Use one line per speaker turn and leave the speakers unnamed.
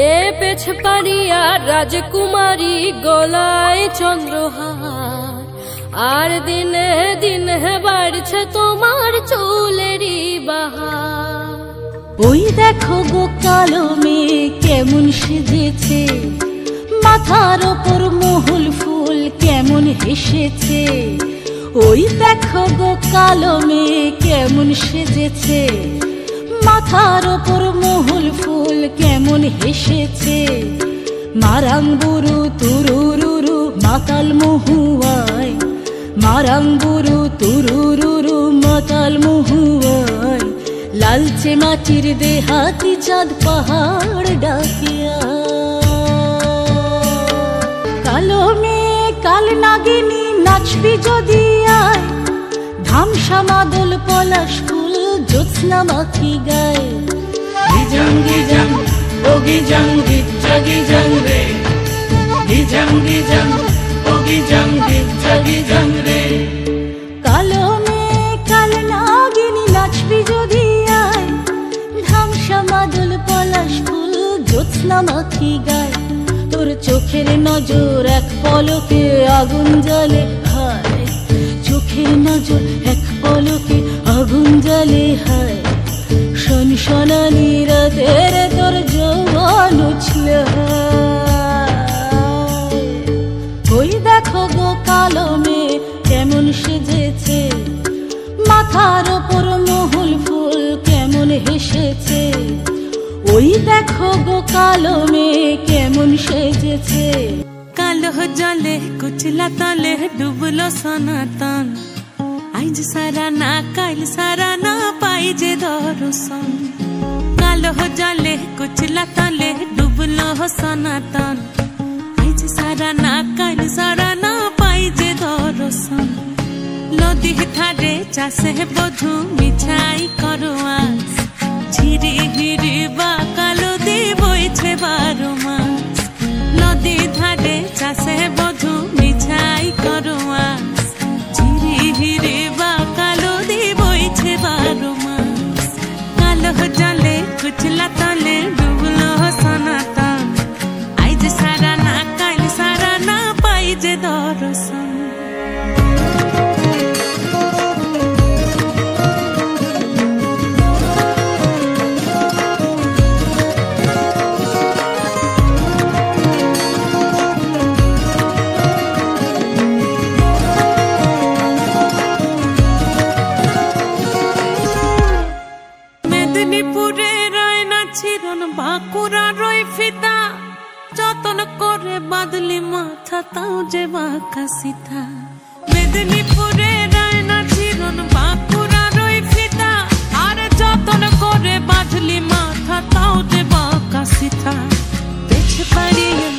এ পেছ পাড়িয়া রাজকুমারী গলায় চন্দ্রহার, আর দিনে দিনে বাড়ছে তোমার চুলেরই বাহার।
ওই দেখো গো কালো মেয়ে কেমন সেজেছে, মাথার ওপর মহুল ফুল কেমন হেসেছে। ওই দেখো গো কালো মেয়ে কেমন সেজেছে, মাথার ওপর মহুল ফুল কেমন হেসেছে। মারাঙ্গুরু তুরুরুরু মাতাল মহুয়ায়, মারাঙ্গুরু তুরুরুরু মাতাল মহুয়ায়। লালচে মাটির দেহাতি চাঁদ পাহাড় ডাকিয়া। কালো মেয়ে কাল নাগিনী নাচবি যদি আয়, ধামসা মাদল পলাশ ফুল জ্যোৎস্না মাখি গায়।
গিজাং গিজাং ও গিজাং গিজ্জা গিজাং রে, গিজাং গিজাং ও গিজাং গিজ্জা গিজাং রে।
কালো মেয়ে কাল নাগিনী নাচবি যদি আয়, ধামসা মাদল পলাশ ফুল জ্যোৎস্না মাখি গায়। তোর চোখের নজর এক পলকে আগুন জ্বালে হায়, চোখের নজর এক পলকে আগুন জ্বালে হায়। শনশনানি রাতের তোর যৌবন উছলে হায়। ওই দেখো গো কালো মেয়ে কেমন সেজেছে, মাথার ওপর মহুল ফুল কেমন হেসেছে। ওই দেখো গো কালো মেয়ে কেমন সেজেছে।
কালো জলে কুচলা তলে ডুবলো সনাতন, আইজ সারা না কাল সারা না পাই যে দর্শন। কালো জলে কুচলা তলে ডুবলো সনাতন, আইজ সারা না কাল সারা না পাই যে দর্শন। নদী ধারে চাষে বধু মিছাই করো আস, ঝিরি হিরি বা কালো দি বইছে 12 মাস। নদী ধারে চাষে বধু মিছাই করো আস, ঝিরি হিরি বা কালো দি বইছে 12 মাস। কালো জলে কুচলা তলে ডুবলো সনাতন, আইজ সারা না কাল সারা না পাই যে দর্শন। মেদিনীপুরে রয় না ছিরন বাঁকুড়া রয় ফিতা, যতন করে বাদলি মাথা তাও যে বাঁকা সিথা। মেদিনীপুরে রয় না ছিরন বাঁকুড়া রয় ফিতা, আর যতন করে বাদলি মাথা তাও যে বাঁকা সিথা। পেছ পাড়িয়া